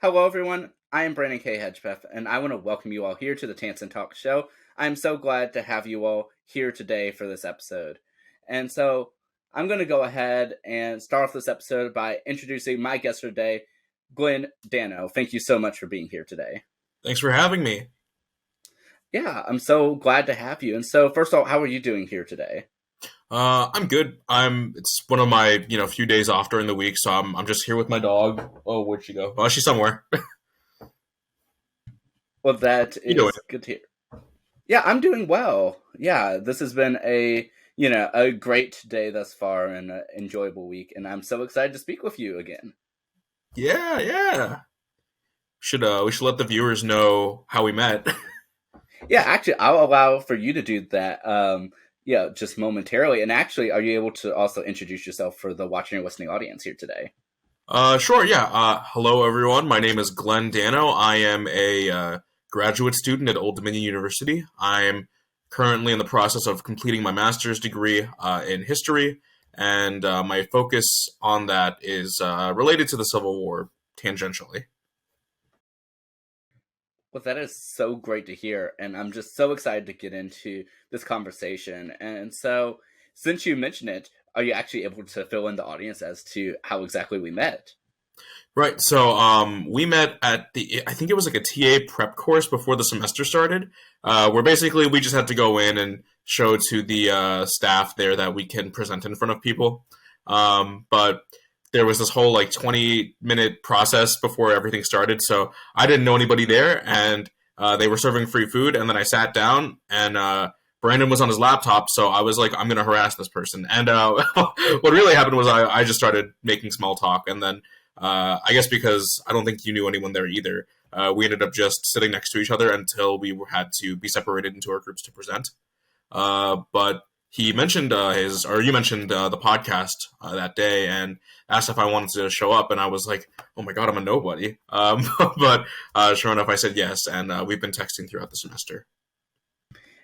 Hello, everyone. I am Brandon K. Hedgepeth, and I want to welcome you all here to the Tansson Talks show. I'm so glad to have you all here today for this episode. And so I'm going to go ahead and start off this episode by introducing my guest for today, Dano. Thank you so much for being here today. Thanks for having me. Yeah, I'm so glad to have you. And so, first of all, how are you doing here today? I'm good. It's one of my few days off during the week, so I'm just here with my dog. Oh, where'd she go? Oh, she's somewhere. Well, that You doing? is good to hear. Yeah, I'm doing well. Yeah, this has been a great day thus far and an enjoyable week, and I'm so excited to speak with you again. Yeah. We should let the viewers know how we met. Yeah, actually, I'll allow for you to do that. Just momentarily. And actually, are you able to also introduce yourself for the watching or listening audience here today? Sure. Yeah. Hello, everyone. My name is Glenn Dano. I am a graduate student at Old Dominion University. I'm currently in the process of completing my master's degree in history, and my focus on that is related to the Civil War tangentially. Well, that is so great to hear, and I'm just so excited to get into this conversation. And so, since you mentioned it, are you actually able to fill in the audience as to how exactly we met? Right. So we met at I think it was like a TA prep course before the semester started, where basically we just had to go in and show to the staff there that we can present in front of people. But there was this whole like 20-minute process before everything started. So I didn't know anybody there, and they were serving free food. And then I sat down, and Brandon was on his laptop. So I was like, I'm going to harass this person. And what really happened was I just started making small talk. And then I guess because I don't think you knew anyone there either, we ended up just sitting next to each other until we had to be separated into our groups to present. But he mentioned you mentioned the podcast that day and asked if I wanted to show up, and I was like, "Oh my god, I'm a nobody." But sure enough, I said yes, and we've been texting throughout the semester.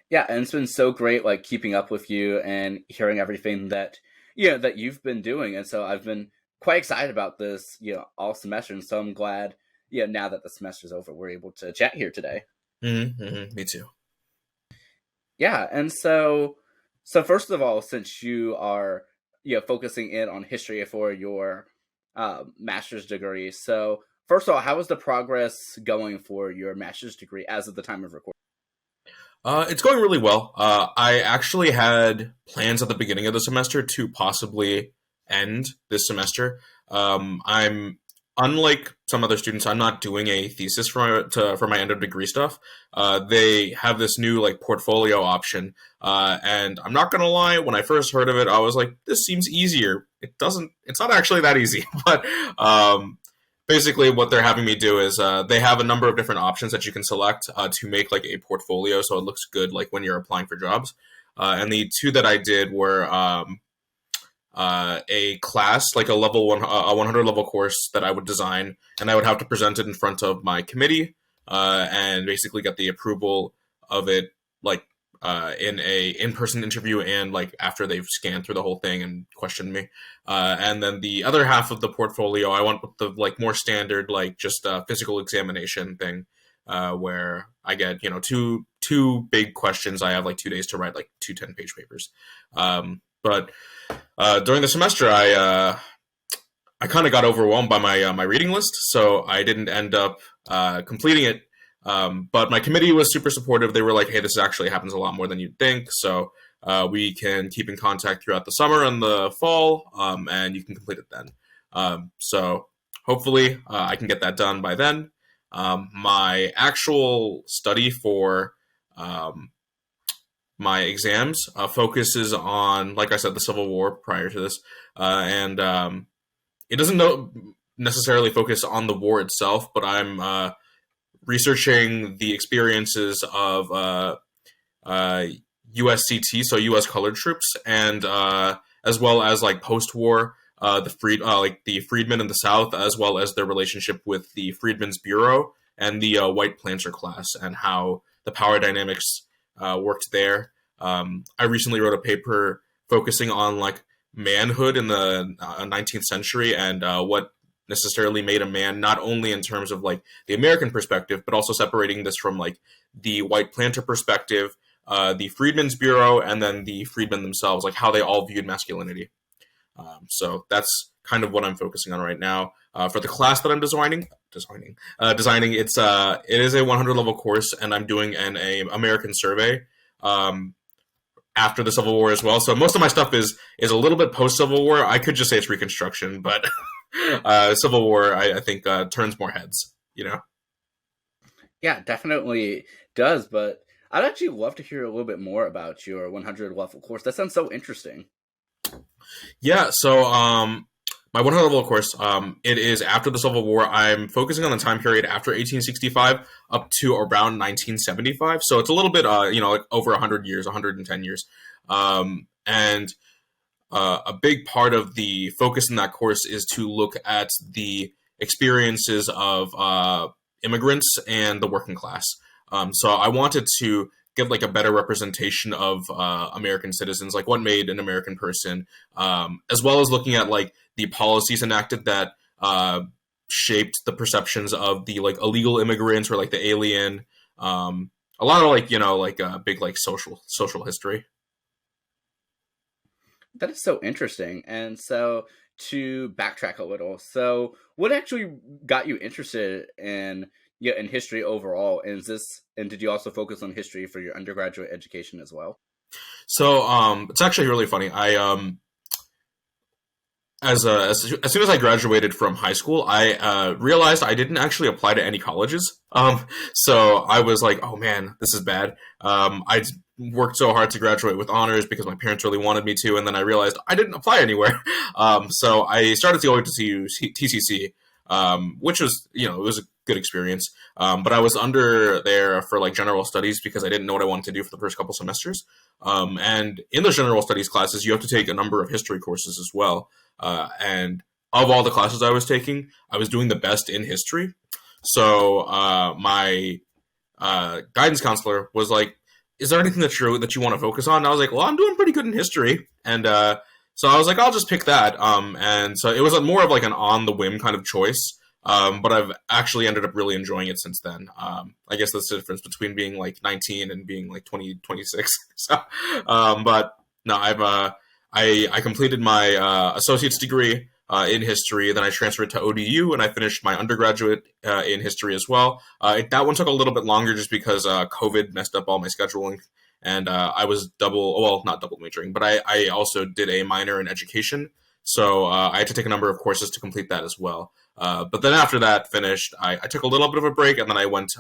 Yeah, and it's been so great, like keeping up with you and hearing everything that that you've been doing, and so I've been quite excited about this, all semester, and so I'm glad, now that the semester's over, we're able to chat here today. Me too. Yeah, and so first of all, since you are focusing in on history for your master's degree, so first of all, how is the progress going for your master's degree as of the time of recording? It's going really well. I actually had plans at the beginning of the semester to possibly end this semester. I'm unlike some other students. I'm not doing a thesis for my end of degree stuff. They have this new like portfolio option, and I'm not gonna lie. When I first heard of it, I was like, "This seems easier." It doesn't. It's not actually that easy, but basically what they're having me do is they have a number of different options that you can select to make like a portfolio so it looks good like when you're applying for jobs. And the two that I did were a class, like a 100 level course that I would design, and I would have to present it in front of my committee and basically get the approval of it, like in a in-person interview and like after they've scanned through the whole thing and questioned me. And then the other half of the portfolio, I went with the like more standard, like just physical examination thing, where I get two big questions. I have like 2 days to write like two 10-page papers. But during the semester, I kind of got overwhelmed by my reading list, so I didn't end up completing it. But my committee was super supportive. They were like, "Hey, this actually happens a lot more than you'd think, so we can keep in contact throughout the summer and the fall, and you can complete it then." So hopefully, I can get that done by then. My actual study for my exams focuses on, like I said, the Civil War prior to this, and it doesn't necessarily focus on the war itself, but I'm researching the experiences of USCT, so U.S. colored troops, and as well as like post-war, the Freedmen in the South, as well as their relationship with the Freedmen's Bureau and the White Planter class, and how the power dynamics worked there. I recently wrote a paper focusing on like manhood in the 19th century and what necessarily made a man, not only in terms of like the American perspective, but also separating this from like the white planter perspective, the Freedmen's Bureau, and then the freedmen themselves, like how they all viewed masculinity. So that's kind of what I'm focusing on right now. For the class that I'm designing, it is a 100 level course, and I'm doing an American survey after the Civil War as well. So most of my stuff is a little bit post Civil War. I could just say it's Reconstruction, but Civil War I think turns more heads. You know. Yeah, definitely does. But I'd actually love to hear a little bit more about your 100 level course. That sounds so interesting. Yeah, so my 100 level course, it is after the Civil War. I'm focusing on the time period after 1865 up to around 1975. So it's a little bit, like over 100 years, 110 years. And a big part of the focus in that course is to look at the experiences of immigrants and the working class. So I wanted to give like a better representation of American citizens, like what made an American person, as well as looking at like the policies enacted that shaped the perceptions of the like illegal immigrants or like the alien. A lot of like big like social history. That is so interesting. And so to backtrack a little, so what actually got you interested in history overall? And did you also focus on history for your undergraduate education as well? So it's actually really funny. I as soon as I graduated from high school, I realized I didn't actually apply to any colleges. So I was like, oh man, this is bad. I worked so hard to graduate with honors because my parents really wanted me to, and then I realized I didn't apply anywhere. So I started to go to TCC, which was, it was a good experience. But I was under there for like general studies because I didn't know what I wanted to do for the first couple semesters. And in those general studies classes, you have to take a number of history courses as well. And of all the classes I was taking, I was doing the best in history. So my guidance counselor was like, is there anything that you want to focus on? And I was like, well, I'm doing pretty good in history. And so I was like, I'll just pick that. And so it was more of like an on the whim kind of choice. But I've actually ended up really enjoying it since then. I guess that's the difference between being like 19 and being like 20, 26. So, but no, I completed my associate's degree in history. Then I transferred to ODU and I finished my undergraduate in history as well. That one took a little bit longer just because COVID messed up all my scheduling. And I was not double majoring, but I also did a minor in education. So I had to take a number of courses to complete that as well. But then after that finished, I took a little bit of a break and then I went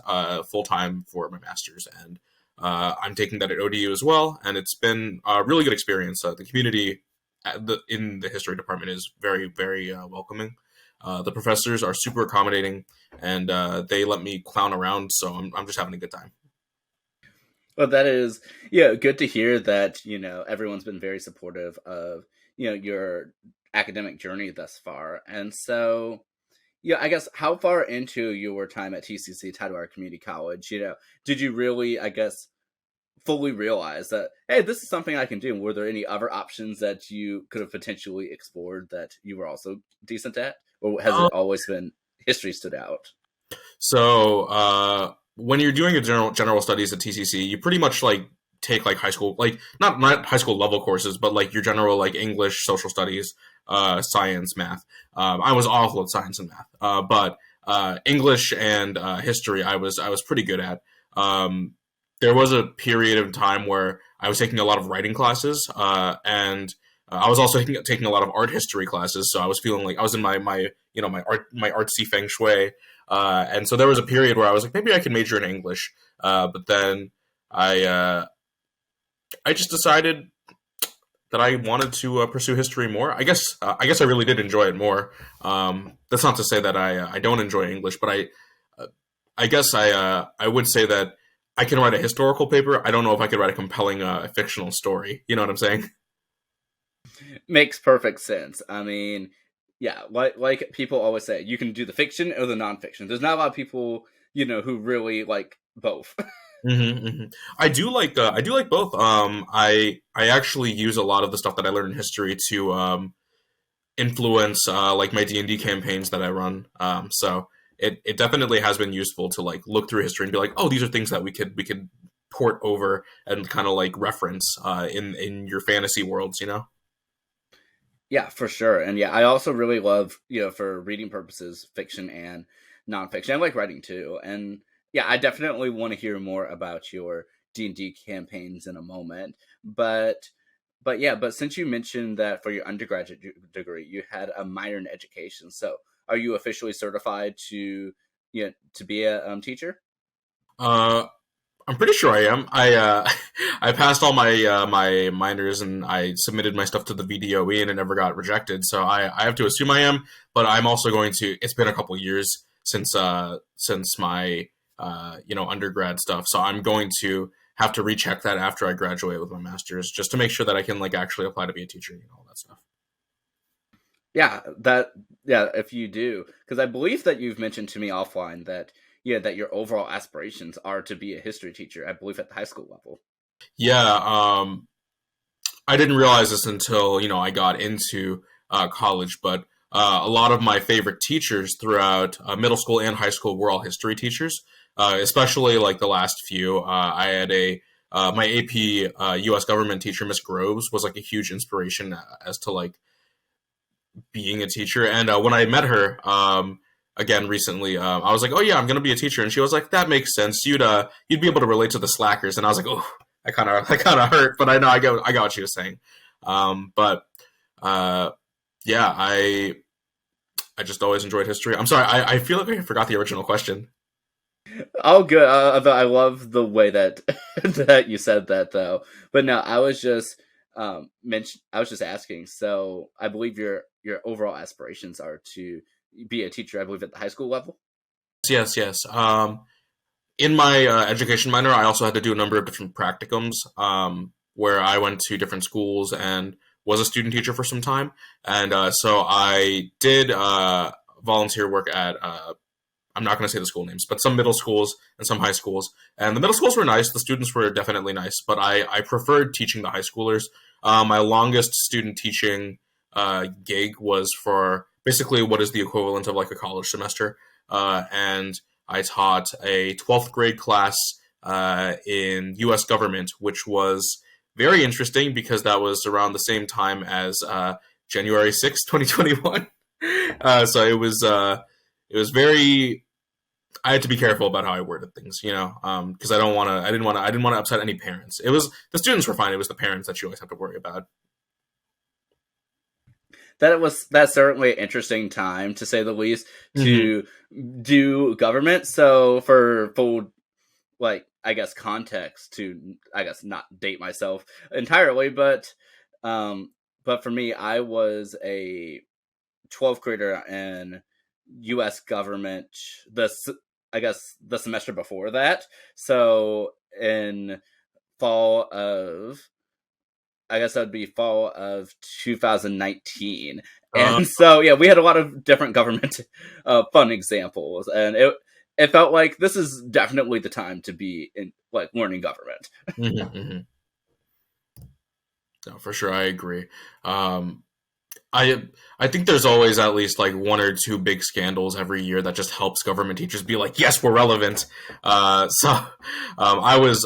full-time for my master's. And I'm taking that at ODU as well. And it's been a really good experience. The community in the history department is very, very welcoming. The professors are super accommodating and they let me clown around. So I'm just having a good time. Well, that is, good to hear that, everyone's been very supportive of, your academic journey thus far. And so, I guess how far into your time at TCC, Tidewire Community College, did you really, I guess, fully realize that, hey, this is something I can do? Were there any other options that you could have potentially explored that you were also decent at? Or has it always been history stood out? So, when you're doing a general studies at TCC, you pretty much like take like high school, like not high school level courses, but like your general like English, social studies, science, math. I was awful at science and math, but English and history I was pretty good at. There was a period of time where I was taking a lot of writing classes, and I was also taking a lot of art history classes. So I was feeling like I was in my artsy feng shui. And so there was a period where I was like, maybe I can major in English. But then I just decided that I wanted to pursue history more. I guess I really did enjoy it more. That's not to say that I don't enjoy English, but I guess I would say that I can write a historical paper. I don't know if I could write a compelling fictional story. You know what I'm saying? Makes perfect sense. I mean, yeah, like people always say, you can do the fiction or the nonfiction. There's not a lot of people, who really like both. Mm-hmm, mm-hmm. I do like both. I actually use a lot of the stuff that I learned in history to influence like my D&D campaigns that I run. So it definitely has been useful to like look through history and be like, oh, these are things that we could port over and kind of like reference in your fantasy worlds, you know? Yeah, for sure. And yeah, I also really love, for reading purposes, fiction and nonfiction. I like writing too. And yeah, I definitely want to hear more about your D&D campaigns in a moment. But since you mentioned that for your undergraduate degree, you had a minor in education. So are you officially certified to be a teacher? Uh, I'm pretty sure I am. I passed all my minors and I submitted my stuff to the VDOE and it never got rejected. So I have to assume I am. But I'm also going to. It's been a couple years since my undergrad stuff. So I'm going to have to recheck that after I graduate with my master's, just to make sure that I can like actually apply to be a teacher and all that stuff. Yeah, if you do, because I believe that you've mentioned to me offline that that your overall aspirations are to be a history teacher. I believe at the high school level. Yeah, I didn't realize this until I got into college, but a lot of my favorite teachers throughout middle school and high school were all history teachers. Especially like the last few. I had a my AP U.S. government teacher, Miss Groves, was like a huge inspiration as to like being a teacher. And when I met her again recently, I was like, "Oh yeah, I'm gonna be a teacher," and she was like, "That makes sense. You'd be able to relate to the slackers." And I was like, "Oh, I kind of hurt," but I got what she was saying. But yeah, I just always enjoyed history. I'm sorry, I feel like I forgot the original question. Oh, good. I love the way that that you said that, though. But no, I was just I was just asking. So I believe your overall aspirations are to be a teacher. I believe at the high school level. Yes, yes. In my education minor, I also had to do a number of different practicums where I went to different schools and was a student teacher for some time. And so I did volunteer work at, I'm not going to say the school names, but some middle schools and some high schools. And the middle schools were nice. The students were definitely nice, but I preferred teaching the high schoolers. My longest student teaching gig was for basically what is the equivalent of like a college semester. And I taught a 12th grade class in U.S. government, which was very interesting because that was around the same time as January 6th, 2021. So it was very. I had to be careful about how I worded things, because I didn't want to upset any parents. It was the students were fine. It was the parents that you always have to worry about. That's certainly an interesting time to say the least Mm-hmm. to do government. So for full I guess context to I guess not date myself entirely, but for me I was a 12th grader in U.S. government. I guess the semester before that. So in fall of I guess that would be fall of 2019. Uh, And so yeah, we had a lot of different government fun examples, and it felt like this is definitely the time to be in learning government. mhm. No, for sure, I agree. Um, I I think there's always at least like one or two big scandals every year that just helps government teachers be like, yes, we're relevant. So I was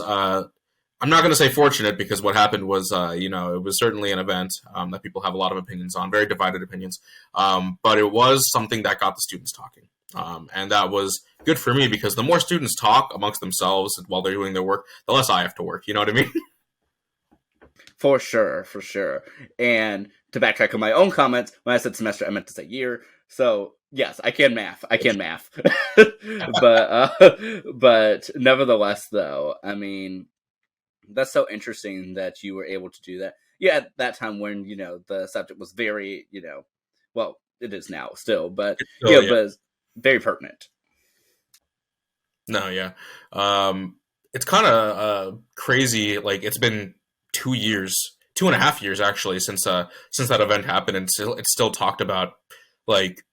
I'm not going to say fortunate because what happened was it was certainly an event that people have a lot of opinions on, very divided opinions. But it was something that got the students talking. And that was good for me because the more students talk amongst themselves while they're doing their work, the less I have to work. You know what I mean? For sure, for sure. And to backtrack on my own comments, when I said semester, I meant to say year. So yes, I can math. I can math. But nevertheless, though, I mean, that's so interesting that you were able to do that. Yeah, at that time when the subject was very well, it is now still, but So yeah, but it's very pertinent. no, yeah. It's kind of crazy. Like it's been 2 years, 2.5 years actually since that event happened, and it's still talked about like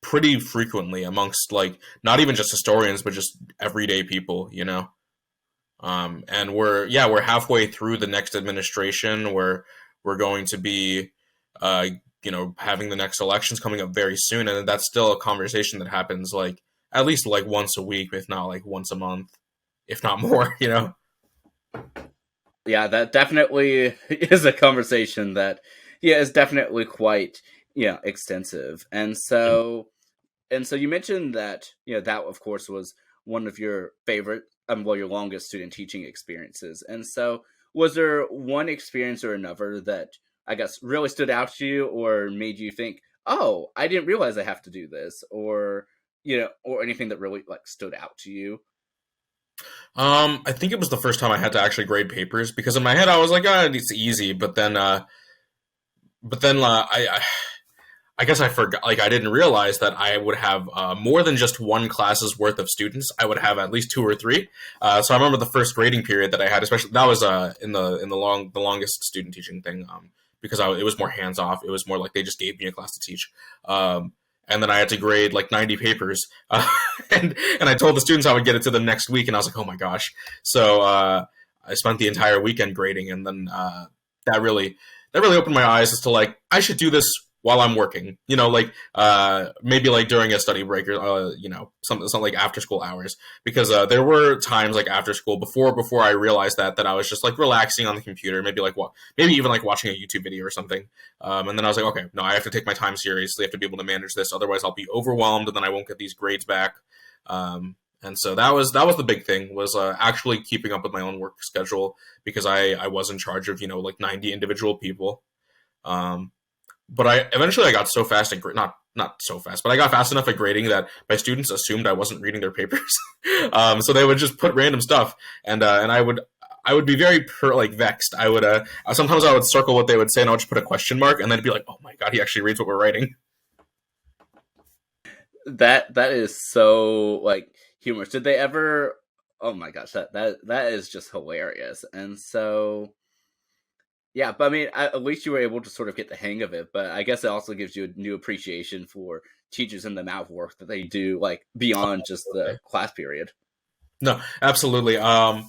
pretty frequently amongst like not even just historians but just everyday people. And we're halfway through the next administration where we're going to be having the next elections coming up very soon, and that's still a conversation that happens like at least like once a week, if not like once a month, if not more. Yeah, that definitely is a conversation that, yeah, is definitely quite, extensive. And so you mentioned that, that of course was one of your favorite, well, your longest student teaching experiences. And so was there one experience or another that I guess really stood out to you or made you think, oh, I didn't realize I have to do this, or, or anything that really like stood out to you? I think it was the first time I had to actually grade papers because in my head I was like, oh, it's easy, but then I guess I forgot. Like, I didn't realize that I would have more than just one class's worth of students. I would have at least two or three. So I remember the first grading period that I had, especially that was in the longest student teaching thing, because it was more hands off. It was more like they just gave me a class to teach, and then I had to grade like 90 papers, and I told the students I would get it to them next week, and I was like, oh my gosh. So I spent the entire weekend grading, and then that really opened my eyes as to like I should do this while I'm working, like maybe like during a study break or something like after school hours, because there were times like after school before I realized that I was just like relaxing on the computer, maybe even like watching a YouTube video or something, and then I was like, okay, no, I have to take my time seriously. I have to be able to manage this, otherwise I'll be overwhelmed and then I won't get these grades back. And so that was the big thing, was actually keeping up with my own work schedule, because I was in charge of like 90 individual people. But I eventually got so fast at not so fast, but I got fast enough at grading that my students assumed I wasn't reading their papers. So they would just put random stuff, and I would be very vexed. I would sometimes I would circle what they would say, and I would just put a question mark, and then be like, oh my god, he actually reads what we're writing. That is so like humorous. Did they ever? Oh my gosh, that is just hilarious. And so, yeah, but I mean, at least you were able to sort of get the hang of it. But I guess it also gives you a new appreciation for teachers and the amount of work that they do, like beyond just the class period. No, absolutely. That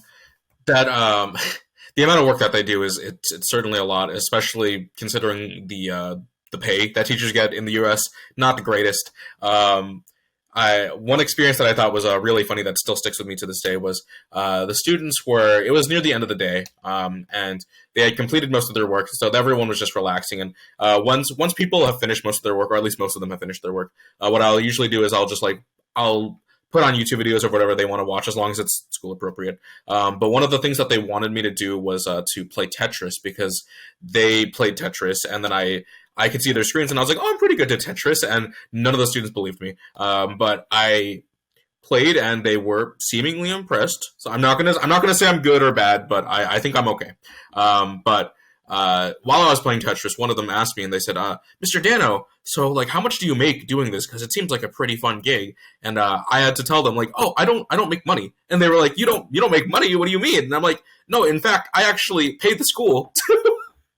the amount of work that they do it's certainly a lot, especially considering the pay that teachers get in the U.S. Not the greatest. One experience that I thought was really funny that still sticks with me to this day was the students were. It was near the end of the day, and they had completed most of their work, so everyone was just relaxing. And once people have finished most of their work, or at least most of them have finished their work, what I'll usually do is I'll put on YouTube videos or whatever they want to watch, as long as it's school appropriate. But one of the things that they wanted me to do was to play Tetris, because they played Tetris, and then I could see their screens, and I was like, "Oh, I'm pretty good at Tetris," and none of the students believed me. But I played, and they were seemingly impressed. So I'm not gonna say I'm good or bad, but I think I'm okay. But while I was playing Tetris, one of them asked me, and they said, "Mr. Dano, so like, how much do you make doing this? Because it seems like a pretty fun gig." And I had to tell them like, "Oh, I don't make money." And they were like, "You don't make money? What do you mean?" And I'm like, "No, in fact, I actually paid the school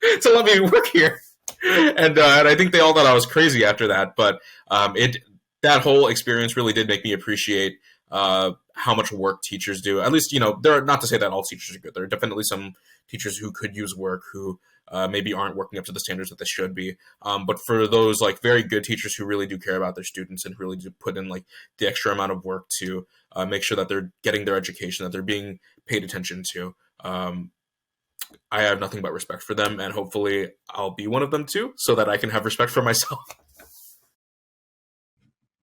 to let me work here." And I think they all thought I was crazy after that. But that whole experience really did make me appreciate how much work teachers do. At least, there are, not to say that all teachers are good. There are definitely some teachers who could use work, who maybe aren't working up to the standards that they should be. But for those like very good teachers who really do care about their students and really do put in like the extra amount of work to make sure that they're getting their education, that they're being paid attention to, I have nothing but respect for them, and hopefully I'll be one of them too, so that I can have respect for myself.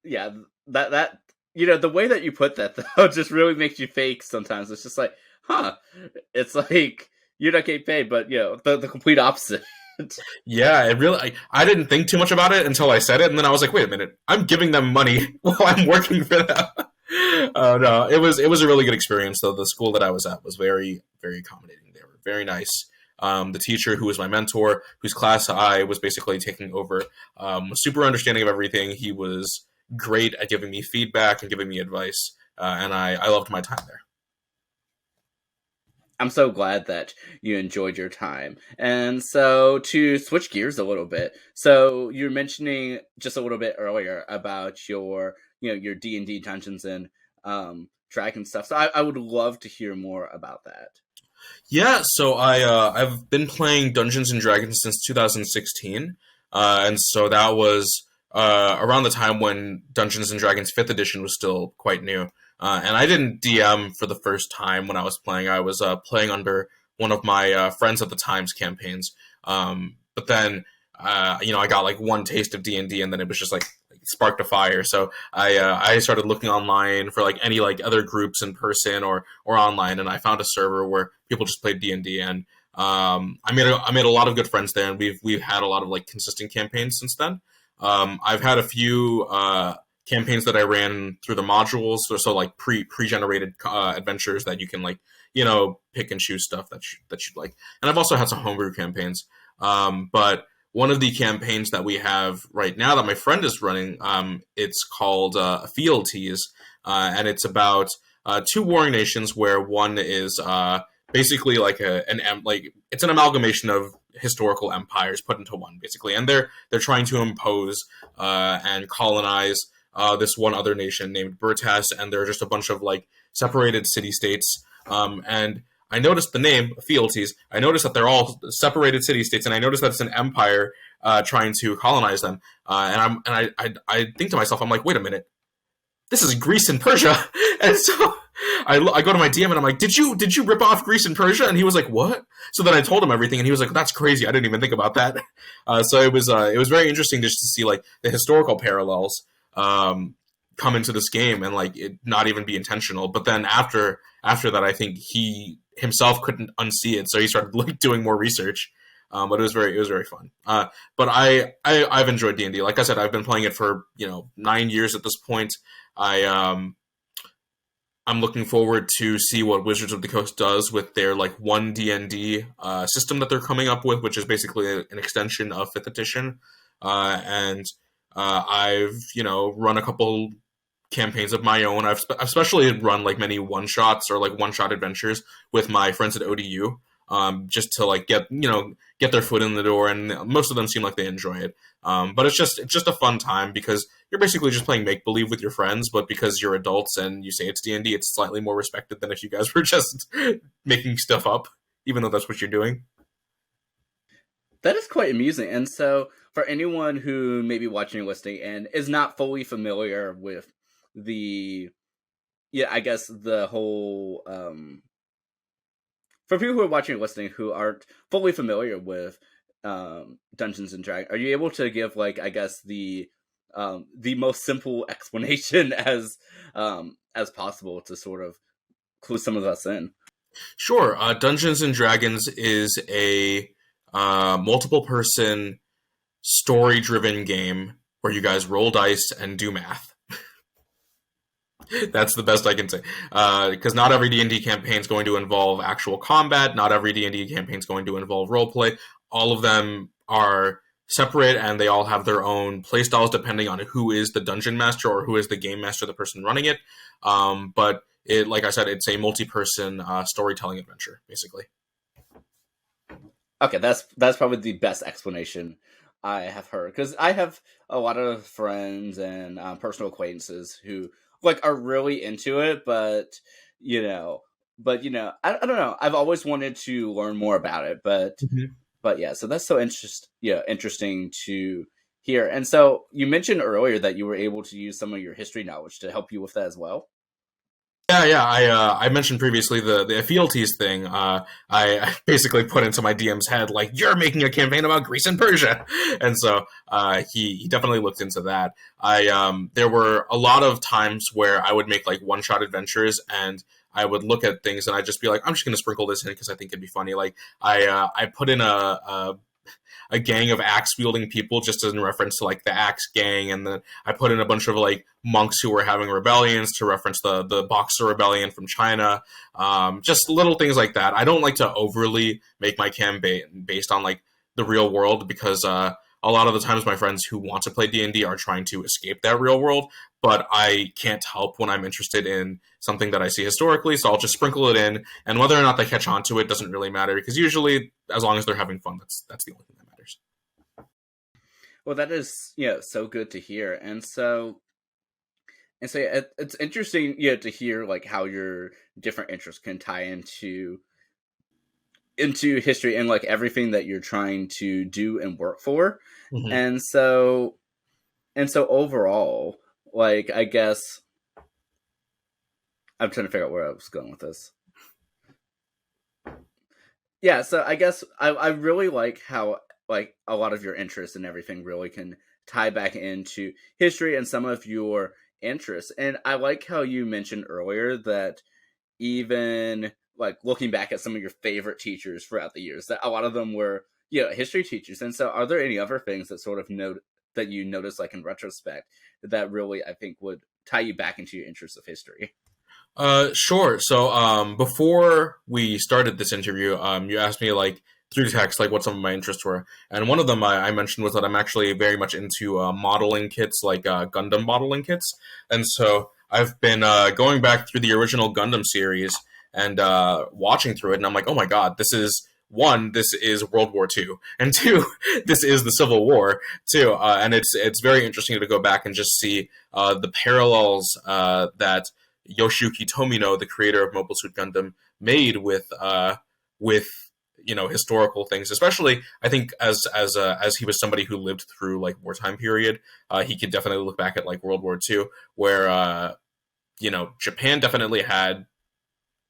Yeah, that the way that you put that though just really makes you fake sometimes. It's just like, huh? It's like you're not getting paid, but the complete opposite. Yeah, it really. I didn't think too much about it until I said it, and then I was like, "Wait a minute! I'm giving them money while I'm working for them." No, it was a really good experience. Though the school that I was at was very very accommodating. They were very nice. The teacher who was my mentor, whose class I was basically taking over, was super understanding of everything. He was great at giving me feedback and giving me advice, and I loved my time there. I'm so glad that you enjoyed your time. And so to switch gears a little bit, so you're mentioning just a little bit earlier about your your D&D Dungeons and Dragon stuff. So I would love to hear more about that. Yeah, so I've been playing Dungeons and Dragons since 2016. and so that was around the time when Dungeons and Dragons 5th edition was still quite new. And I didn't DM for the first time when I was playing. I was playing under one of my friends at the time's campaigns. But then, I got like one taste of D&D, and then it was just like sparked a fire. So I started looking online for like any like other groups in person or online, and I found a server where people just played D&D, and I made a lot of good friends there, and we've had a lot of like consistent campaigns since then. I've had a few campaigns that I ran through the modules, so like pre-generated adventures that you can like pick and choose stuff that you'd like. And I've also had some homebrew campaigns. But one of the campaigns that we have right now that my friend is running, it's called Fealties, and it's about two warring nations where one is basically like it's an amalgamation of historical empires put into one, basically, and they're trying to impose and colonize this one other nation named Burtas, and they're just a bunch of like separated city states. And I noticed the name Fealties. I noticed that they're all separated city states, and I noticed that it's an empire trying to colonize them. I think to myself, I'm like, wait a minute, this is Greece and Persia, and so I go to my DM and I'm like, did you rip off Greece and Persia? And he was like, what? So then I told him everything, and he was like, that's crazy. I didn't even think about that. So it was very interesting just to see like the historical parallels come into this game and like it not even be intentional. But then after that, I think he himself couldn't unsee it, so he started like doing more research. But it was very fun. But I've enjoyed D&D. Like I said, I've been playing it for 9 years at this point. I'm looking forward to see what Wizards of the Coast does with their like one D&D system that they're coming up with, which is basically an extension of 5th edition. And I've run a couple campaigns of my own. I've especially run like many one shots or like one shot adventures with my friends at ODU, just to like get their foot in the door, and most of them seem like they enjoy it. But it's just a fun time because you're basically just playing make believe with your friends, but because you're adults and you say it's D&D, it's slightly more respected than if you guys were just making stuff up, even though that's what you're doing. That is quite amusing. And so, for anyone who may be watching or listening and is not fully familiar with the, I guess the whole, for people who are watching or listening who aren't fully familiar with Dungeons and Dragons, are you able to give like, I guess the most simple explanation as possible to sort of clue some of us in? Sure. Dungeons and Dragons is a multiple person story driven game where you guys roll dice and do math. That's the best I can say. Because not every D&D campaign is going to involve actual combat. Not every D&D campaign is going to involve roleplay. All of them are separate, and they all have their own playstyles depending on who is the dungeon master or who is the game master, the person running it. But it, like I said, it's a multi-person storytelling adventure, basically. Okay, that's probably the best explanation I have heard, because I have a lot of friends and personal acquaintances who like are really into it, but I don't know. I've always wanted to learn more about it, but yeah, so that's so interesting to hear. And so you mentioned earlier that you were able to use some of your history knowledge to help you with that as well. Yeah. I mentioned previously the fealties thing. I basically put into my DM's head like you're making a campaign about Greece and Persia, and so he definitely looked into that. There were a lot of times where I would make like one shot adventures, and I would look at things and I'd just be like, I'm just going to sprinkle this in because I think it'd be funny. Like I put in a gang of axe wielding people just in reference to like the axe gang, and then I put in a bunch of like monks who were having rebellions to reference the Boxer rebellion from China. Just little things like that. I don't like to overly make my campaign based on like the real world because a lot of the times my friends who want to play D&D are trying to escape that real world, but I can't help when I'm interested in something that I see historically, so I'll just sprinkle it in, and whether or not they catch on to it doesn't really matter, because usually, as long as they're having fun, that's the only thing that matters. Well, that is so good to hear, and so it's interesting to hear like how your different interests can tie into history and like everything that you're trying to do and work for. Mm-hmm. And so overall, like, I guess I'm trying to figure out where I was going with this. Yeah, so I guess I really like how like a lot of your interests and everything really can tie back into history and some of your interests. And I like how you mentioned earlier that even like looking back at some of your favorite teachers throughout the years, that a lot of them were, history teachers. And so are there any other things that sort of that you notice like in retrospect that really I think would tie you back into your interest of history? Sure. So, before we started this interview, you asked me like through text, like what some of my interests were, and one of them I mentioned was that I'm actually very much into modeling kits, like Gundam modeling kits, and so I've been going back through the original Gundam series and watching through it, and I'm like, oh my god, this is. One, this is World War II, and two, this is the Civil War too, and it's very interesting to go back and just see the parallels that Yoshiyuki Tomino, the creator of Mobile Suit Gundam, made with historical things. Especially, I think as he was somebody who lived through like wartime period, he could definitely look back at like World War II, where Japan definitely had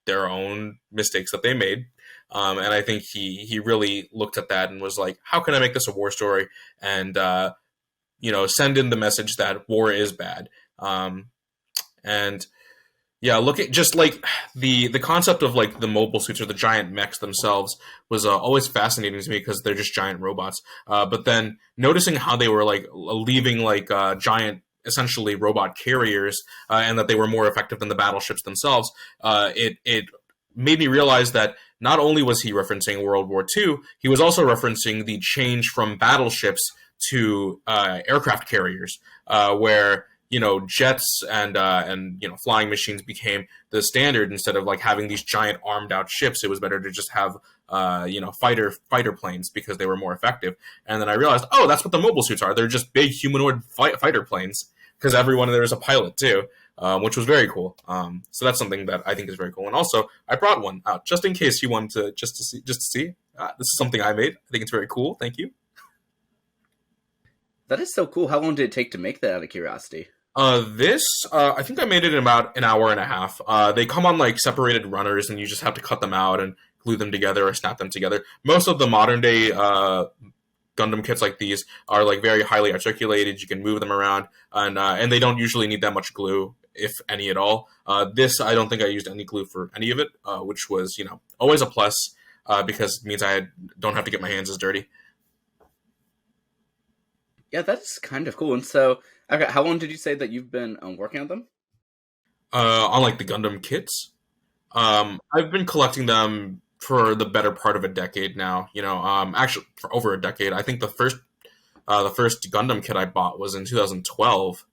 their own mistakes that they made. And I think he really looked at that and was like, how can I make this a war story and send in the message that war is bad. And yeah, look at just like the concept of like the mobile suits or the giant mechs themselves was always fascinating to me because they're just giant robots. But then noticing how they were like leaving like giant, essentially robot carriers, and that they were more effective than the battleships themselves, it made me realize that not only was he referencing World War II, he was also referencing the change from battleships to aircraft carriers, where jets and flying machines became the standard instead of like having these giant armed out ships. It was better to just have fighter planes because they were more effective. And then I realized, oh, that's what the mobile suits are. They're just big humanoid fighter planes because everyone there is a pilot too, which was very cool. So that's something that I think is very cool. And also, I brought one out just in case you wanted to just to see. This is something I made. I think it's very cool. Thank you. That is so cool. How long did it take to make that, out of curiosity? I think I made it in about an hour and a half. They come on like separated runners, and you just have to cut them out and glue them together or snap them together. Most of the modern day Gundam kits like these are like very highly articulated. You can move them around, and they don't usually need that much glue, if any at all. This I don't think I used any glue for any of it, which was always a plus because it means I don't have to get my hands as dirty. Yeah, that's kind of cool. And so, okay, how long did you say that you've been working on them? On like the Gundam kits, I've been collecting them for the better part of a decade now. Actually for over a decade. I think the first Gundam kit I bought was in 2012.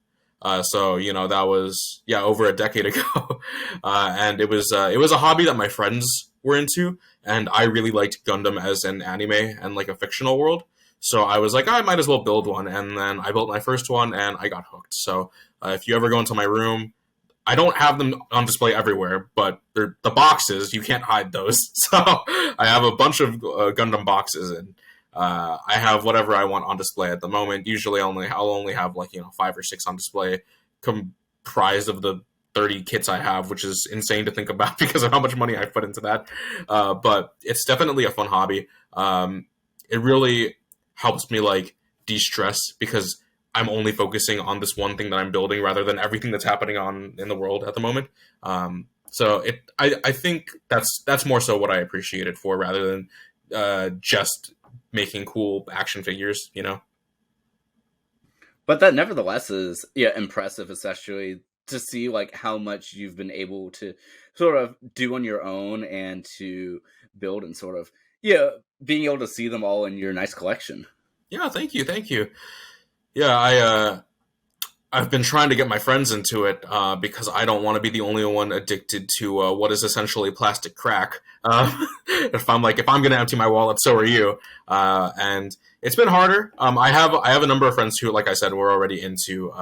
So that was over a decade ago, and it was a hobby that my friends were into, and I really liked Gundam as an anime and like a fictional world. So I was like, I might as well build one, and then I built my first one, and I got hooked. So if you ever go into my room, I don't have them on display everywhere, but they're the boxes. You can't hide those. So I have a bunch of Gundam boxes, and I have whatever I want on display at the moment. Usually, I'll only have like 5 or 6 on display, comprised of the 30 kits I have, which is insane to think about because of how much money I put into that. But it's definitely a fun hobby. It really helps me like de-stress because I'm only focusing on this one thing that I'm building rather than everything that's happening in the world at the moment. So I think that's more so what I appreciate it for rather than just making cool action figures. But that nevertheless is impressive, especially to see like how much you've been able to sort of do on your own and to build and sort of being able to see them all in your nice collection. Yeah, thank you. Yeah, I've been trying to get my friends into it because I don't want to be the only one addicted to what is essentially plastic crack. If I'm going to empty my wallet, so are you. And it's been harder. I have a number of friends who, like I said, were already into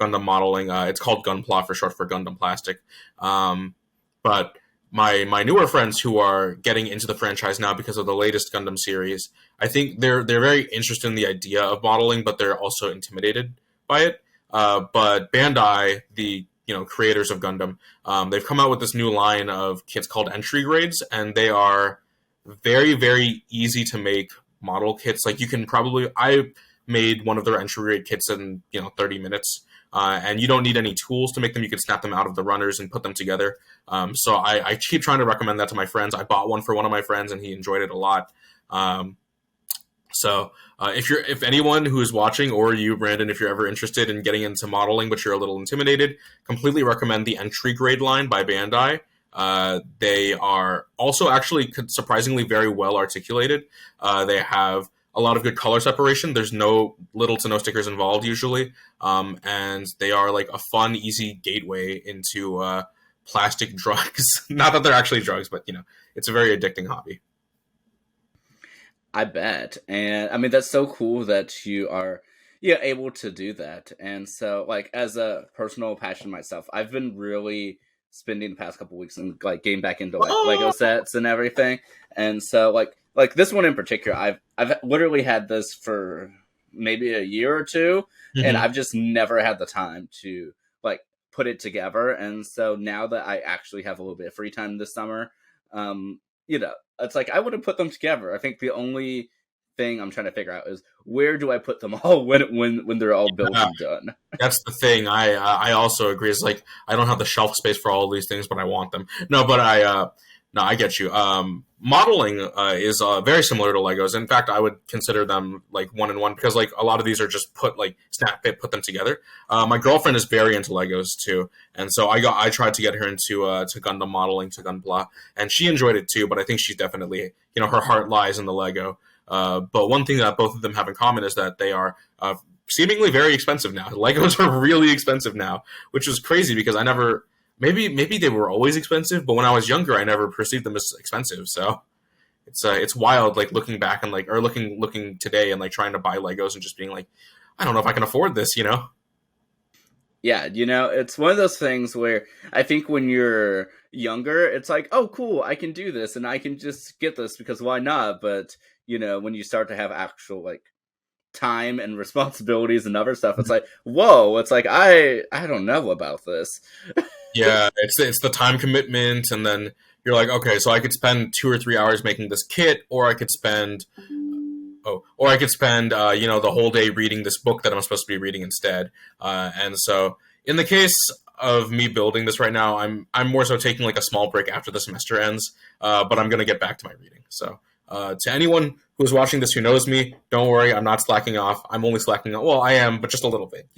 Gundam modeling. It's called Gunpla for short for Gundam plastic. But my newer friends who are getting into the franchise now because of the latest Gundam series, I think they're very interested in the idea of modeling, but they're also intimidated by it. But Bandai, the creators of Gundam, they've come out with this new line of kits called entry grades, and they are very very easy to make model kits. Like you can probably I made one of their entry grade kits in 30 minutes. And you don't need any tools to make them. You can snap them out of the runners and put them together. So I keep trying to recommend that to my friends. I bought one for one of my friends, and he enjoyed it a lot. Um, if anyone who is watching, or you, Brandon, if you're ever interested in getting into modeling but you're a little intimidated, completely recommend the entry grade line by Bandai. They are also actually surprisingly very well articulated. They have a lot of good color separation. There's little to no stickers involved usually, and they are like a fun, easy gateway into plastic drugs. Not that they're actually drugs, but it's a very addicting hobby. I bet. And I mean, that's so cool that you are able to do that. And so, like, as a personal passion myself, I've been really spending the past couple weeks and like getting back into like Lego sets and everything. And so, like this one in particular, I've literally had this for maybe a year or two, and I've just never had the time to like put it together. And so now that I actually have a little bit of free time this summer, it's like I would have put them together. I think the only thing I'm trying to figure out is where do I put them all when they're all built and done. That's the thing. I also agree. It's like I don't have the shelf space for all of these things, but I want them. No, but I get you. Modeling is very similar to Legos. In fact, I would consider them like one in one because like a lot of these are just snap fit, put them together. My girlfriend is very into Legos too, and so I tried to get her into to Gundam modeling, to Gunpla, and she enjoyed it too. But I think she's definitely her heart lies in the Lego. But one thing that both of them have in common is that they are seemingly very expensive now. Legos are really expensive now, which is crazy because I never. Maybe they were always expensive, but when I was younger, I never perceived them as expensive. So it's wild, like looking back and like or looking today and like trying to buy Legos and just being like, I don't know if I can afford this. Yeah, it's one of those things where I think when you're younger, it's like, oh, cool, I can do this and I can just get this because why not? But when you start to have actual like time and responsibilities and other stuff, it's like, whoa, it's like I don't know about this. Yeah, it's the time commitment, and then you're like, okay, so I could spend 2 or 3 hours making this kit, or I could spend the whole day reading this book that I'm supposed to be reading instead. And so in the case of me building this right now, I'm more so taking like a small break after the semester ends, but I'm gonna get back to my reading. So to anyone who's watching this who knows me, don't worry, I'm not slacking off. I'm only slacking off. Well, I am, but just a little bit,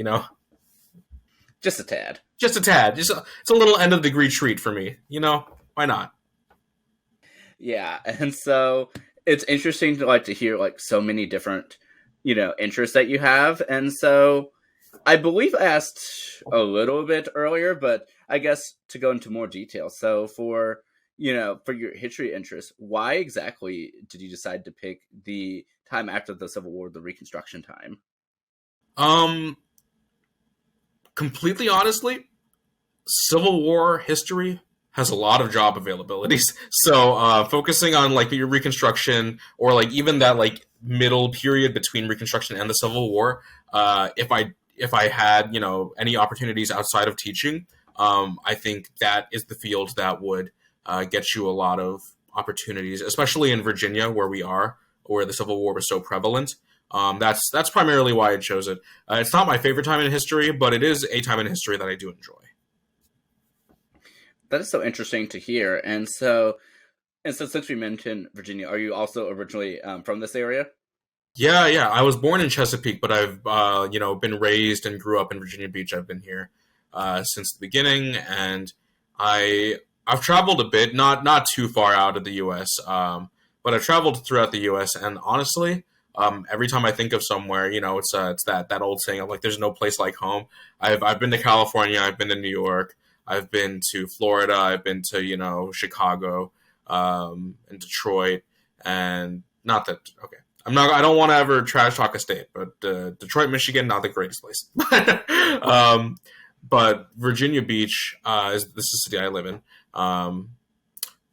Just a tad. Just a tad. It's a little end of degree treat for me. Why not? Yeah, and so it's interesting to hear like so many different, interests that you have. And so I believe I asked a little bit earlier, but I guess to go into more detail. So for your history interest, why exactly did you decide to pick the time after the Civil War, the Reconstruction time? Completely honestly, Civil War history has a lot of job availabilities. So focusing on like your Reconstruction or like even that like middle period between Reconstruction and the Civil War, if I had any opportunities outside of teaching, I think that is the field that would get you a lot of opportunities, especially in Virginia where the Civil War was so prevalent. That's primarily why I chose it. It's not my favorite time in history, but it is a time in history that I do enjoy. That is so interesting to hear. And so since we mentioned Virginia, are you also originally from this area? Yeah. I was born in Chesapeake, but I've been raised and grew up in Virginia Beach. I've been here since the beginning, and I've traveled a bit, not too far out of the U.S., but I've traveled throughout the U.S. And honestly, every time I think of somewhere, it's that old saying of like, "There's no place like home." I've been to California, I've been to New York, I've been to Florida, I've been to Chicago, and Detroit, and not that okay. I don't want to ever trash talk a state, but Detroit, Michigan, not the greatest place. But Virginia Beach this is the city I live in.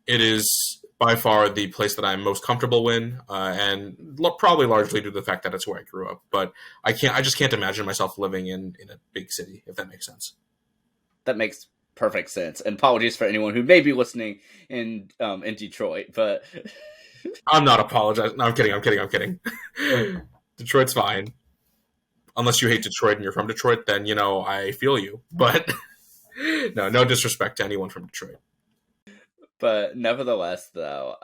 It is by far the place that I'm most comfortable in, and probably largely due to the fact that it's where I grew up. But I just can't imagine myself living in a big city, if that makes sense. That makes perfect sense. And apologies for anyone who may be listening in Detroit, but I'm not apologizing. No, I'm kidding. I'm kidding. I'm kidding. Detroit's fine. Unless you hate Detroit and you're from Detroit, then I feel you. But no disrespect to anyone from Detroit. but nevertheless, though,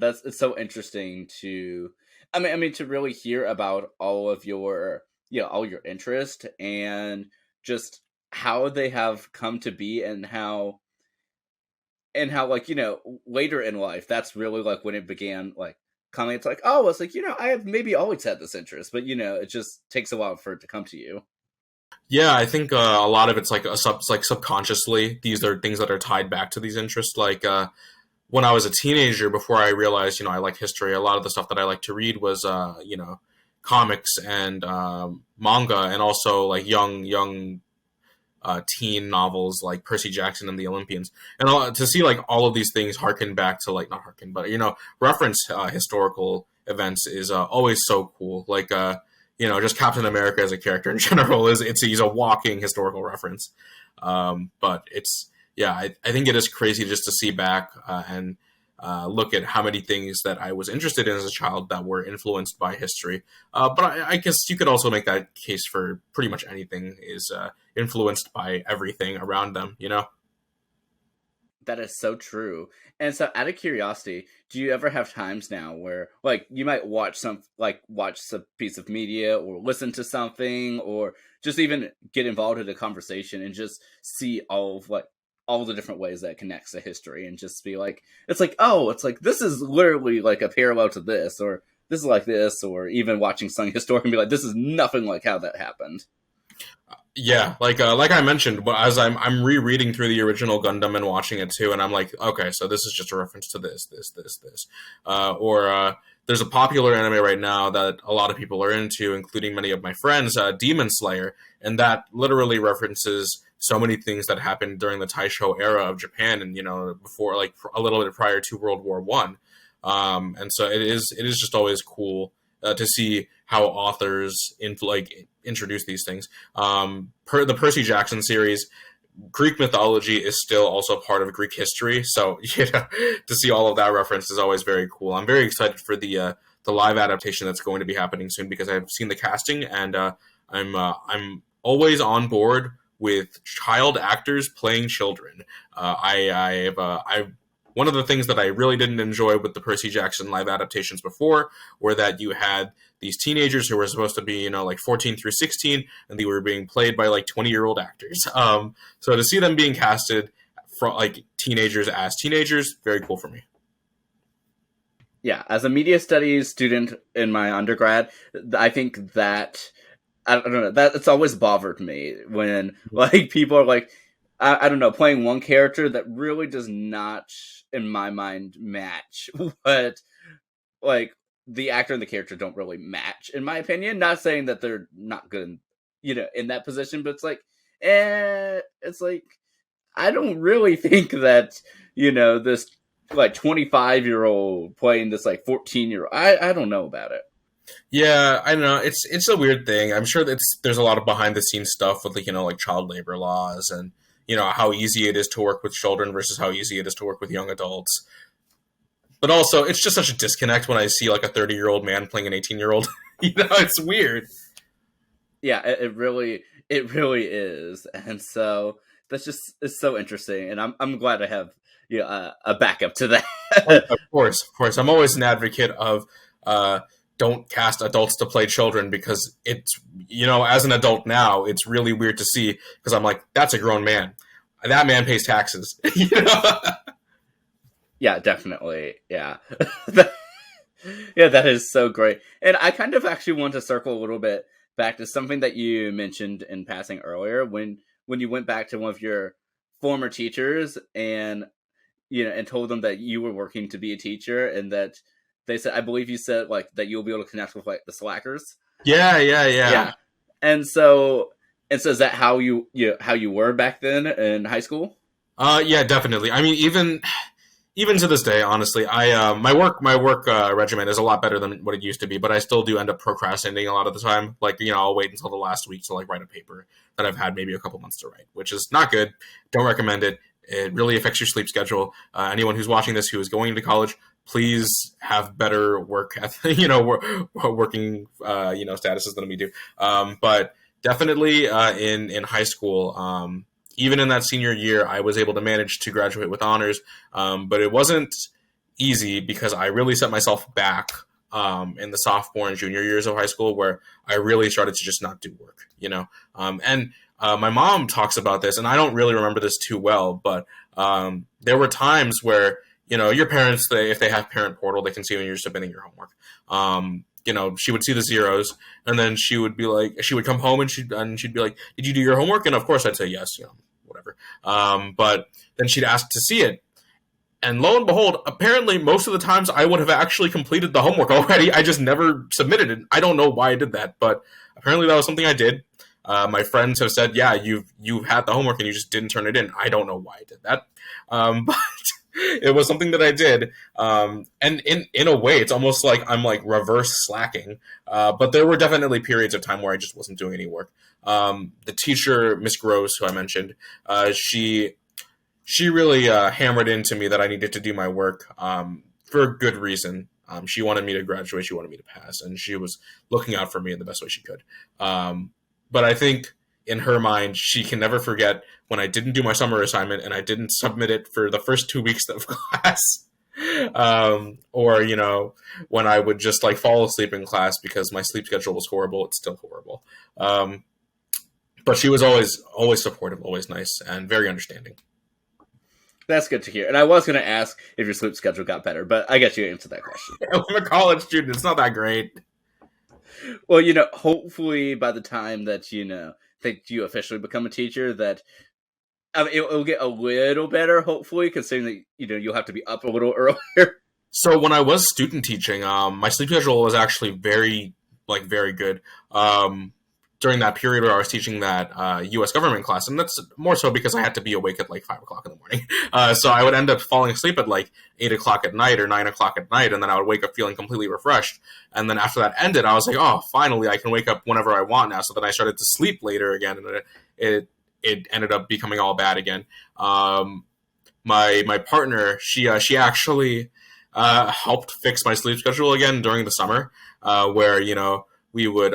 it's so interesting to, I mean, to really hear about all of your, all your interest and just how they have come to be, and how like later in life, that's really like when it began like coming. It's like, oh, it's like I have maybe always had this interest, but it just takes a while for it to come to you. Yeah, I think a lot of it's like subconsciously. These are things that are tied back to these interests. Like when I was a teenager, before I realized I like history, a lot of the stuff that I like to read was comics and manga, and also like young teen novels like Percy Jackson and the Olympians, and to see like all of these things harken back to like not harken, but reference historical events is always so cool. Like just Captain America as a character in general he's a walking historical reference. But it's I think it is crazy just to see back and look at how many things that I was interested in as a child that were influenced by history. But I guess you could also make that case for pretty much anything is influenced by everything around them, That is so true. And so, out of curiosity, do you ever have times now where, like, you might watch some piece of media or listen to something or just even get involved in a conversation and just see all the different ways that it connects to history and just be like, it's like, oh, it's like this is literally like a parallel to this, or this is like this, or even watching some historic and be like, this is nothing like how that happened. Yeah, like I mentioned, but as I'm rereading through the original Gundam and watching it too, and I'm like, okay, so this is just a reference to this. Or there's a popular anime right now that a lot of people are into, including many of my friends, Demon Slayer, and that literally references so many things that happened during the Taisho era of Japan, and before, like a little bit prior to World War One. And so it is just always cool to see how authors introduce these things. The Percy Jackson series, Greek mythology is still also part of Greek history, so to see all of that reference is always very cool. I'm very excited for the live adaptation that's going to be happening soon because I've seen the casting, and I'm always on board with child actors playing children. I've one of the things that I really didn't enjoy with the Percy Jackson live adaptations before were that you had these teenagers who were supposed to be, like 14 through 16, and they were being played by like 20-year-old actors. So to see them being casted for like teenagers as teenagers, very cool for me. Yeah, as a media studies student in my undergrad, I think that I don't know, that it's always bothered me when like people are like, I don't know, playing one character that really does not, in my mind, match what like the actor and the character don't really match, in my opinion. Not saying that they're not good, in that position, but it's like I don't really think that this like 25-year-old playing this like 14-year-old. I don't know about it. Yeah, I don't know. It's a weird thing. I'm sure there's a lot of behind the scenes stuff with like child labor laws and how easy it is to work with children versus how easy it is to work with young adults. But also, it's just such a disconnect when I see like a 30-year-old man playing an 18-year-old. It's weird. Yeah, it really is, and so it's so interesting, and I'm glad to have a backup to that. Of course. I'm always an advocate of don't cast adults to play children because it's as an adult now it's really weird to see because I'm like, that's a grown man. That man pays taxes. Yeah, definitely. Yeah. Yeah, that is so great. And I kind of actually want to circle a little bit back to something that you mentioned in passing earlier when you went back to one of your former teachers and and told them that you were working to be a teacher and that they said, I believe you said like that you'll be able to connect with like the slackers. Yeah. And so is that how you were back then in high school? Yeah, definitely. I mean, even to this day, honestly, I my work regimen is a lot better than what it used to be, but I still do end up procrastinating a lot of the time. Like, I'll wait until the last week to like write a paper that I've had maybe a couple months to write, which is not good. Don't recommend it. It really affects your sleep schedule. Anyone who's watching this who is going to college, please have better work, working, statuses than we do. But definitely in high school, even in that senior year, I was able to manage to graduate with honors, but it wasn't easy because I really set myself back in the sophomore and junior years of high school, where I really started to just not do work, and my mom talks about this, and I don't really remember this too well, but there were times where, your parents, if they have parent portal, they can see when you're submitting your homework. She would see the zeros, and then she would come home and she'd be like, "Did you do your homework?" And of course I'd say yes, whatever. But then she'd ask to see it. And lo and behold, apparently most of the times I would have actually completed the homework already. I just never submitted it. I don't know why I did that, but apparently that was something I did. My friends have said, yeah, you've had the homework and you just didn't turn it in. I don't know why I did that. But it was something that I did. And in a way, it's almost like I'm like reverse slacking. But there were definitely periods of time where I just wasn't doing any work. The teacher, Miss Gross, who I mentioned, she really hammered into me that I needed to do my work for a good reason. She wanted me to graduate. She wanted me to pass. And she was looking out for me in the best way she could. But I think in her mind, she can never forget when I didn't do my summer assignment and I didn't submit it for the first 2 weeks of class. Or, when I would just like fall asleep in class because my sleep schedule was horrible. It's still horrible. But she was always supportive, always nice, and very understanding. That's good to hear. And I was going to ask if your sleep schedule got better, but I guess you answered that question. I'm a college student. It's not that great. Well, hopefully by the time that, that you officially become a teacher, that it'll get a little better, hopefully, considering that, you'll have to be up a little earlier. So when I was student teaching, my sleep schedule was actually very good. During that period where I was teaching that U.S. government class, and that's more so because I had to be awake at like 5 o'clock in the morning. So I would end up falling asleep at like 8 o'clock at night or 9 o'clock at night, and then I would wake up feeling completely refreshed. And then after that ended, I was like, oh, finally, I can wake up whenever I want now. So then I started to sleep later again, and it ended up becoming all bad again. My partner, she actually helped fix my sleep schedule again during the summer, where we would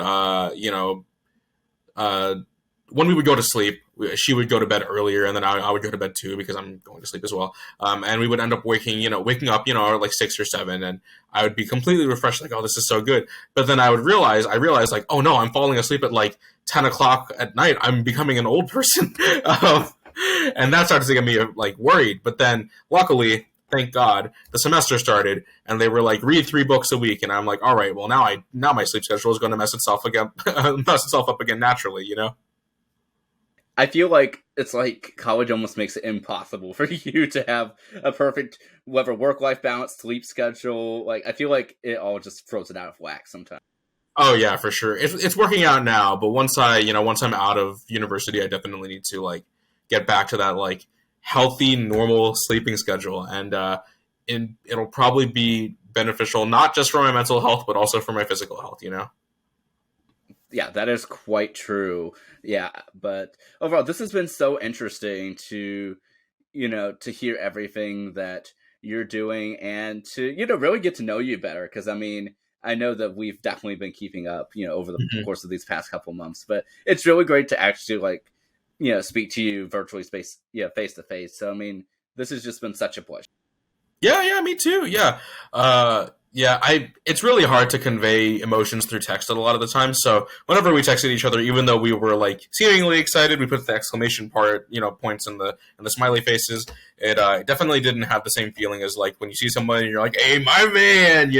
when we would go to sleep, she would go to bed earlier, and then I would go to bed too because I'm going to sleep as well. And we would end up waking up, at like 6 or 7, and I would be completely refreshed, like, oh, this is so good. But then I realized like, oh no, I'm falling asleep at like 10 o'clock at night. I'm becoming an old person. And that started to get me like worried. But then luckily, thank God, the semester started, and they were like, read 3 books a week, and I'm like, all right, well now my sleep schedule is going to mess itself up again naturally, I feel like it's like college almost makes it impossible for you to have a perfect whatever work-life balance, sleep schedule. Like I feel like it all just throws it out of whack sometimes. Oh yeah, for sure. It's working out now, but once I'm out of university, I definitely need to like get back to that like healthy, normal sleeping schedule, and it'll probably be beneficial not just for my mental health, but also for my physical health. Yeah, that is quite true. Yeah, but overall, this has been so interesting to hear everything that you're doing and to really get to know you better. Because I know that we've definitely been keeping up over the course of these past couple months, but it's really great to actually speak to you virtually, face to face. So this has just been such a pleasure. Yeah, me too. Yeah. It's really hard to convey emotions through text a lot of the time. So whenever we texted each other, even though we were like seemingly excited, we put the exclamation points in the smiley faces. It definitely didn't have the same feeling as like when you see someone and you're like, hey, my man,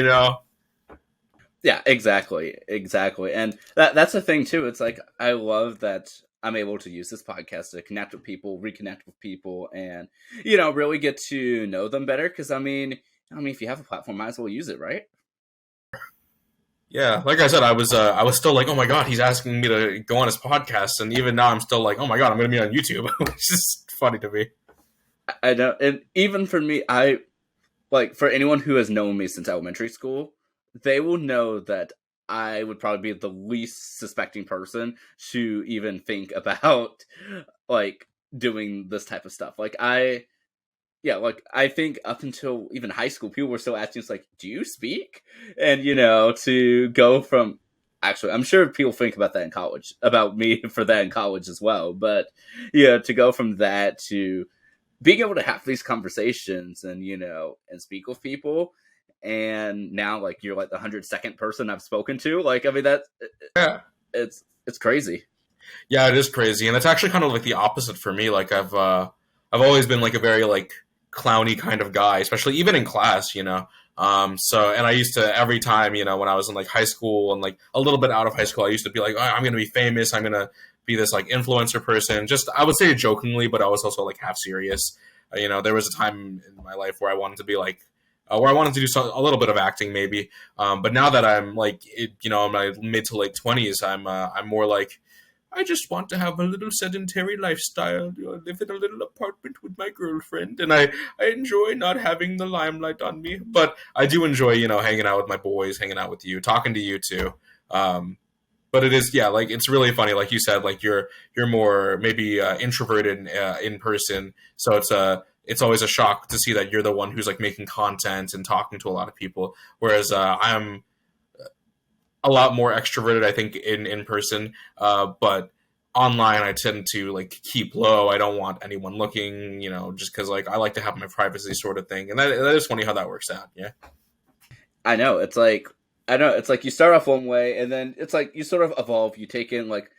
Yeah, exactly. And that's the thing too. It's like, I love that I'm able to use this podcast to connect with people, reconnect with people, and, really get to know them better. Because, if you have a platform, might as well use it, right? Yeah, like I said, I was still like, oh my God, he's asking me to go on his podcast. And even now I'm still like, oh my God, I'm going to be on YouTube, which is funny to me. I know. And even for me, like for anyone who has known me since elementary school, they will know that I would probably be the least suspecting person to even think about like doing this type of stuff. Like like I think up until even high school, people were still asking us like, "Do you speak?" And to go from actually, I'm sure people think about that in college, about me for that in college as well. But to go from that to being able to have these conversations and and speak with people, and now like you're like the 102nd person I've spoken to. Like I mean that Yeah. it's crazy. Yeah, it is crazy, and it's actually kind of like the opposite for me. Like I've always been like a very like clowny kind of guy, especially even in class, you know. So and I used to every time, you know, when I was in like high school and like a little bit out of high school, I used to be like, oh, I'm gonna be famous. I'm gonna be this like influencer person. Just I would say it jokingly, but I was also like half serious. You know, there was a time in my life where I wanted to be like. Where I wanted to do a little bit of acting, maybe, but now that I'm like, in my mid to late 20s, I'm more like, I just want to have a little sedentary lifestyle, live in a little apartment with my girlfriend, and I enjoy not having the limelight on me. But I do enjoy, hanging out with my boys, hanging out with you, talking to you too. But it is, yeah, like it's really funny, like you said, like you're more maybe introverted in person, so it's always a shock to see that you're the one who's like making content and talking to a lot of people, whereas I'm a lot more extroverted, I think, in person. But online, I tend to like keep low. I don't want anyone looking, just because like I like to have my privacy, sort of thing. And that is funny how that works out. Yeah. I know it's like you start off one way, and then it's like you sort of evolve. You take in like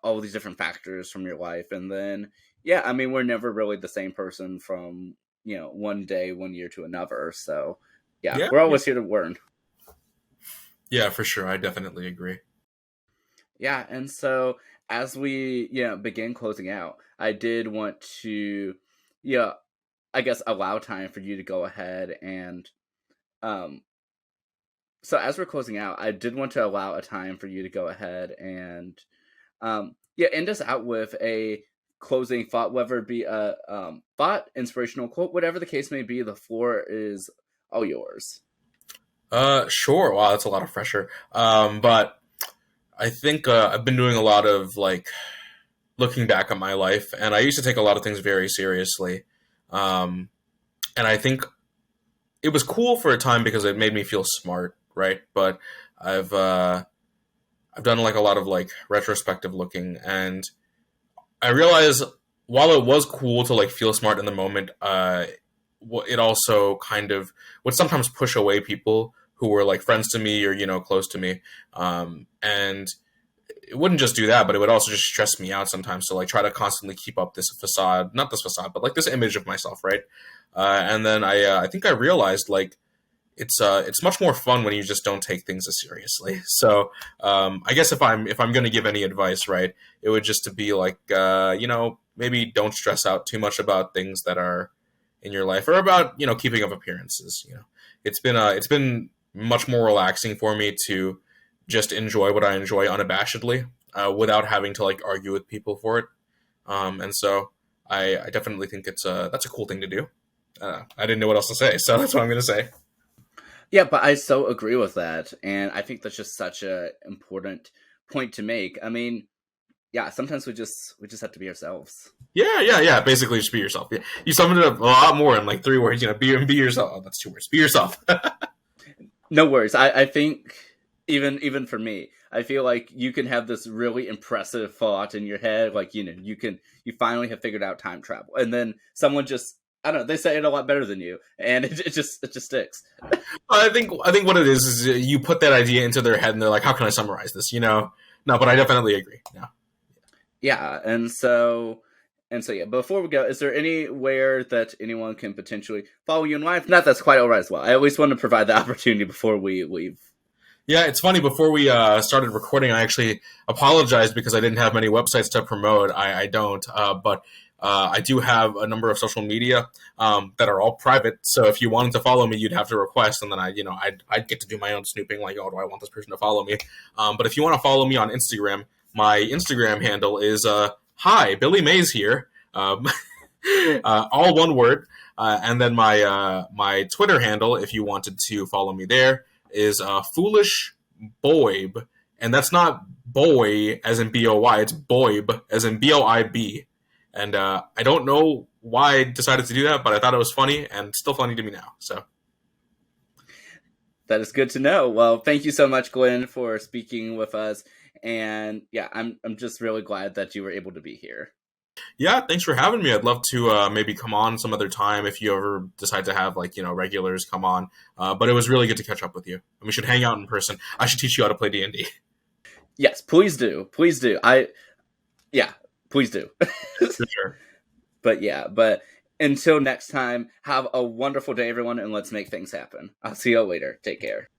all these different factors from your life, and then yeah, I mean we're never really the same person from one day, 1 year to another. So yeah, Yeah. we're always here to learn. Yeah, for sure. I definitely agree. Yeah, and so as we begin closing out, I did want to yeah, I guess allow time for you to go ahead and um so as we're closing out, I did want to allow a time for you to go ahead and end us out with a closing thought, whether it be a thought, inspirational quote, whatever the case may be. The floor is all yours. Sure. Wow, that's a lot of pressure. But I think I've been doing a lot of like looking back at my life, and I used to take a lot of things very seriously. Um, and I think it was cool for a time because it made me feel smart, right? But I've uh, I've done like a lot of like retrospective looking, and I realize while it was cool to like feel smart in the moment, it also kind of would sometimes push away people who were like friends to me or close to me, and it wouldn't just do that, but it would also just stress me out sometimes to like try to constantly keep up this facade, not this facade, but like this image of myself, right? And then I think I realized like it's much more fun when you just don't take things as seriously. So I guess if I'm going to give any advice, right, it would just to be like maybe don't stress out too much about things that are in your life or about keeping up appearances. It's been much more relaxing for me to just enjoy what I enjoy unabashedly without having to like argue with people for it. And so I definitely think that's a cool thing to do. I didn't know what else to say, so that's what I'm going to say. Yeah, but I so agree with that, and I think that's just such a important point to make. I mean, yeah, sometimes we just have to be ourselves. Yeah. Basically, just be yourself. Yeah. You summed it up a lot more in like 3 words. Be yourself. Oh, that's 2 words. Be yourself. No worries. I think even for me, I feel like you can have this really impressive thought in your head, like you finally have figured out time travel, and then someone just I don't know, they say it a lot better than you, and it just sticks. I think what it is you put that idea into their head and they're like, how can I summarize this? No, but I definitely agree. Yeah. Yeah, and so yeah. Before we go, is there anywhere that anyone can potentially follow you in life? Not that's quite alright as well. I always want to provide the opportunity before we leave. Yeah, it's funny. Before we started recording, I actually apologized because I didn't have many websites to promote. I don't, but I do have a number of social media that are all private. So if you wanted to follow me, you'd have to request, and then I'd get to do my own snooping. Like, oh, do I want this person to follow me? But if you want to follow me on Instagram, my Instagram handle is hi Billy Mays here. All one word. And then my Twitter handle, if you wanted to follow me there, is foolish boyb, and that's not boy as in boy, it's boyb as in boib. And I don't know why I decided to do that, but I thought it was funny, and still funny to me now. So that is good to know. Well, thank you so much, Glenn, for speaking with us. And yeah, I'm just really glad that you were able to be here. Yeah, thanks for having me. I'd love to maybe come on some other time if you ever decide to have regulars come on. But it was really good to catch up with you. And we should hang out in person. I should teach you how to play D&D. Yes, please do. Please do. Please do. For sure. But until next time, have a wonderful day, everyone, and let's make things happen. I'll see you all later. Take care.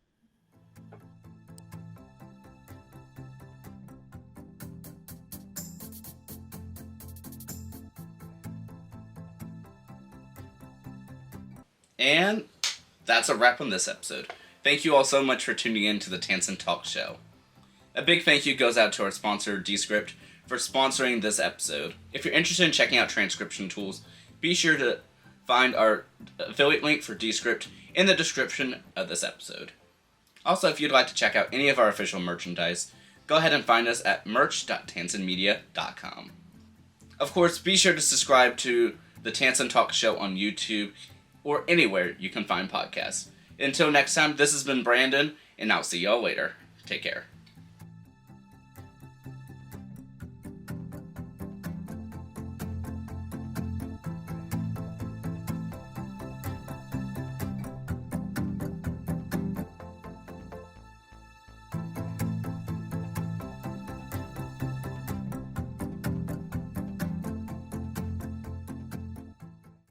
And that's a wrap on this episode. Thank you all so much for tuning in to the Tansson Talks show. A big thank you goes out to our sponsor, Descript, for sponsoring this episode. If you're interested in checking out transcription tools, be sure to find our affiliate link for Descript in the description of this episode. Also, if you'd like to check out any of our official merchandise, go ahead and find us at merch.tanssonmedia.com. Of course, be sure to subscribe to the Tansson Talks show on YouTube or anywhere you can find podcasts. Until next time, this has been Brandon, and I'll see y'all later. Take care.